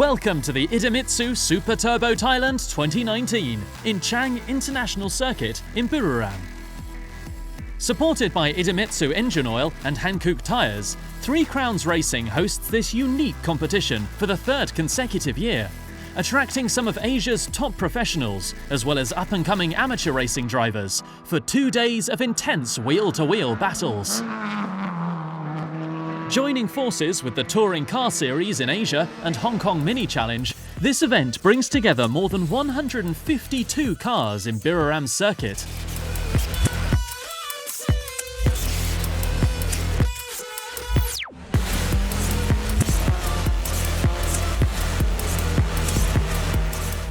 Welcome to the Idemitsu Super Turbo Thailand 2019 in Chang International Circuit in Buriram. Supported by Idemitsu engine oil and Hankook tyres, Three Crowns Racing hosts this unique competition for the third consecutive year, attracting some of Asia's top professionals as well as up-and-coming amateur racing drivers for 2 days of intense wheel-to-wheel battles. Joining forces with the Touring Car Series in Asia and Hong Kong Mini Challenge, this event brings together more than 152 cars in Buriram circuit.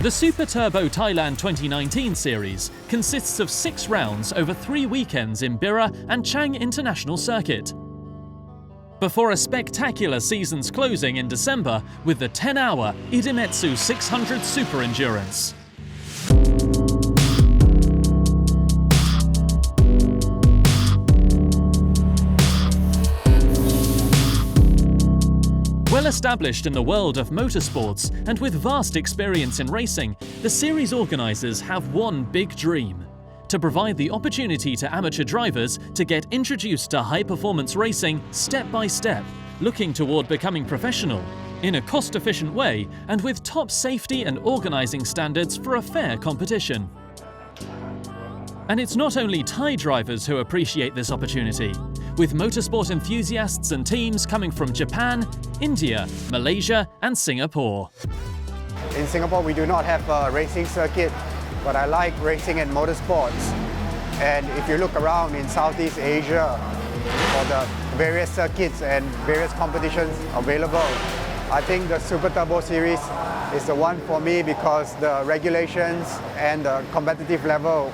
The Super Turbo Thailand 2019 series consists of 6 rounds over 3 weekends in Bira and Chang International Circuit. Before a spectacular season's closing in December with the 10-hour Idemitsu 600 Super Endurance. Well established in the world of motorsports and with vast experience in racing, the series organisers have one big dream: to provide the opportunity to amateur drivers to get introduced to high-performance racing step by step, looking toward becoming professional, in a cost-efficient way and with top safety and organising standards for a fair competition. And it's not only Thai drivers who appreciate this opportunity, with motorsport enthusiasts and teams coming from Japan, India, Malaysia and Singapore. In Singapore, we do not have a racing circuit, but I like racing and motorsports. And if you look around in Southeast Asia for the various circuits and various competitions available, I think the Super Turbo Series is the one for me because the regulations and the competitive level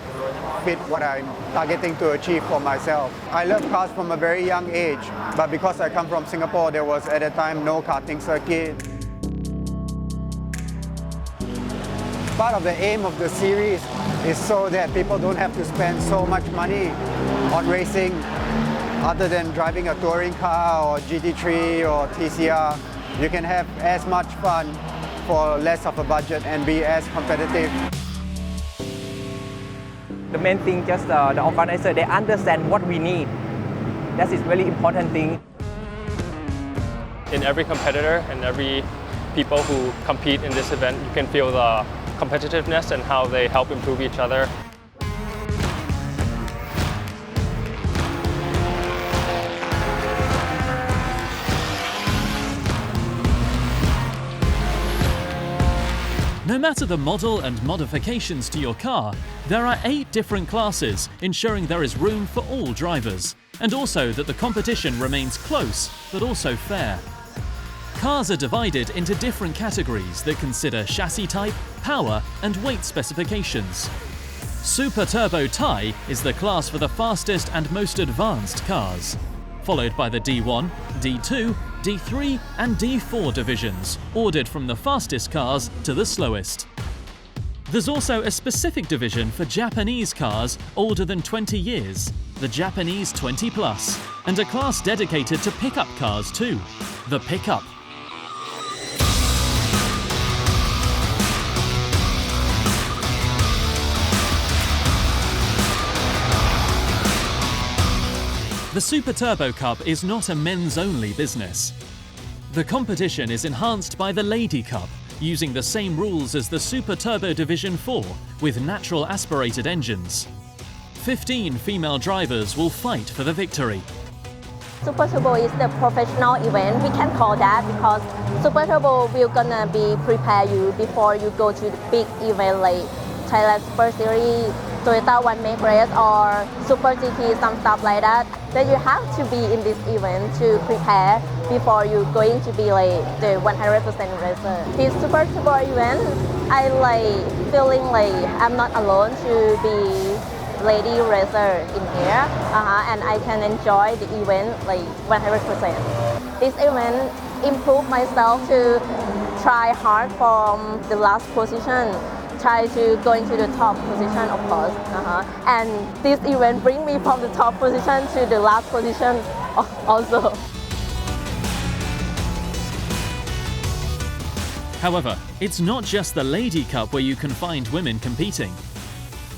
fit what I'm targeting to achieve for myself. I love cars from a very young age, but because I come from Singapore, there was at that time no karting circuit. Part of the aim of the series is so that people don't have to spend so much money on racing other than driving a touring car or GT3 or TCR. You can have as much fun for less of a budget and be as competitive. The main thing, just the organizer, they understand what we need. That is really important thing. In every competitor and every people who compete in this event, you can feel the competitiveness and how they help improve each other. No matter the model and modifications to your car, there are 8 different classes, ensuring there is room for all drivers, and also that the competition remains close but also fair. Cars are divided into different categories that consider chassis type, power and weight specifications. Super Turbo Thai is the class for the fastest and most advanced cars, followed by the D1, D2, D3 and D4 divisions, ordered from the fastest cars to the slowest. There's also a specific division for Japanese cars older than 20 years, the Japanese 20 Plus, and a class dedicated to pickup cars too, the Pickup. The Super Turbo Cup is not a men's-only business. The competition is enhanced by the Lady Cup, using the same rules as the Super Turbo Division 4, with natural aspirated engines. 15 female drivers will fight for the victory. Super Turbo is the professional event, we can call that, because Super Turbo will gonna be prepare you before you go to the big event like Thailand Super Series, Toyota One Make Race or Super GT, some stuff like that. Then you have to be in this event to prepare before you going to be like the 100% racer. This Super Turbo event, I like feeling like I'm not alone to be lady racer in here, and I can enjoy the event like 100%. This event improved myself to try hard from the last position. Try to go into the top position, of course. And this event bring me from the top position to the last position also. However, it's not just the Lady Cup where you can find women competing.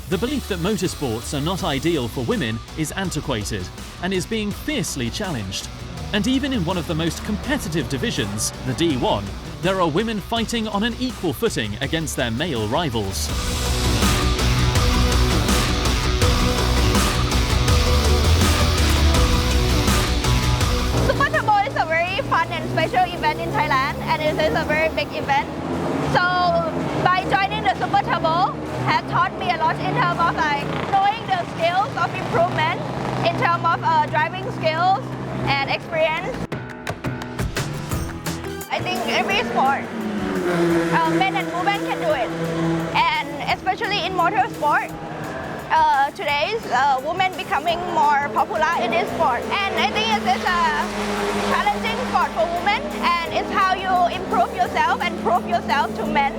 The belief that motorsports are not ideal for women is antiquated and is being fiercely challenged. And even in one of the most competitive divisions, the D1, there are women fighting on an equal footing against their male rivals. Super Turbo is a very fun and special event in Thailand, and it is a very big event. So by joining the Super Turbo has taught me a lot in terms of knowing the skills of improvement, in terms of driving skills and experience. I think every sport, men and women can do it, and especially in motorsport. Today's women becoming more popular in this sport, and I think it's a challenging sport for women, and it's how you improve yourself and prove yourself to men,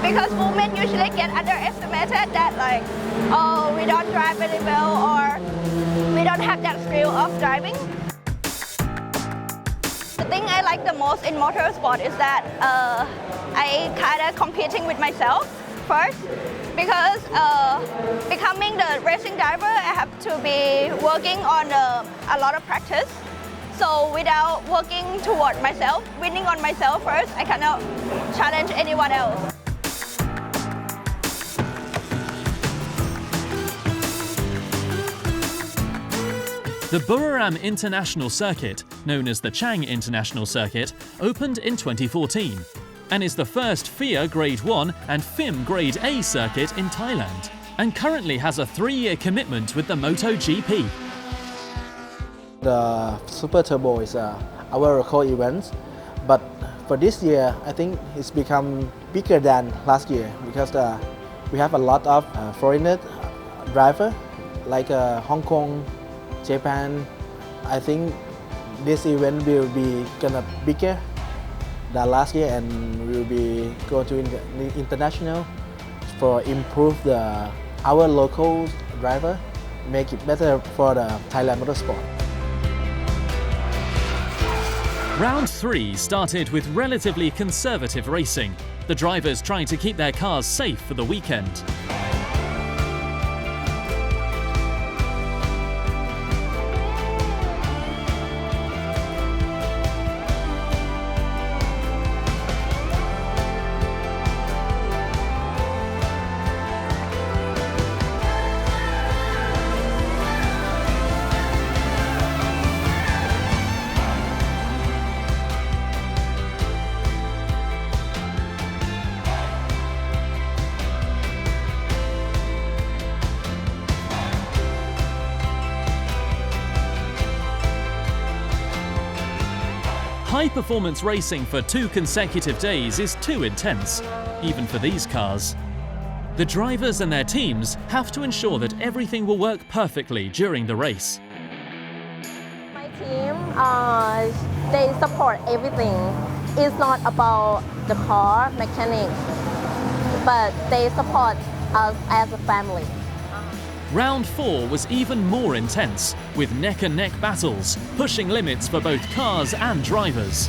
because women usually get underestimated that oh, we don't drive very well, or we don't have that skill of driving. The thing I like the most in motorsport is that I kind of competing with myself first, because becoming the racing driver, I have to be working on a lot of practice. So without working toward myself, winning on myself first, I cannot challenge anyone else. The Buriram International Circuit, known as the Chang International Circuit, opened in 2014 and is the first FIA Grade 1 and FIM Grade A circuit in Thailand, and currently has a 3-year commitment with the MotoGP. The Super Turbo is our local event, but for this year, I think it's become bigger than last year because we have a lot of foreigner drivers like Hong Kong, Japan. I think this event will be bigger than last year, and will be going to international for improve our local driver, make it better for the Thailand motorsport. Round 3 started with relatively conservative racing, the drivers trying to keep their cars safe for the weekend. High-performance racing for 2 consecutive days is too intense, even for these cars. The drivers and their teams have to ensure that everything will work perfectly during the race. My team, they support everything. It's not about the car mechanics, but they support us as a family. Round 4 was even more intense, with neck-and-neck battles, pushing limits for both cars and drivers.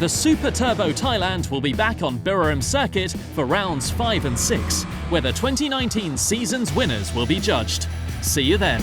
The Super Turbo Thailand will be back on Buriram Circuit for rounds 5 and 6, where the 2019 season's winners will be judged. See you then.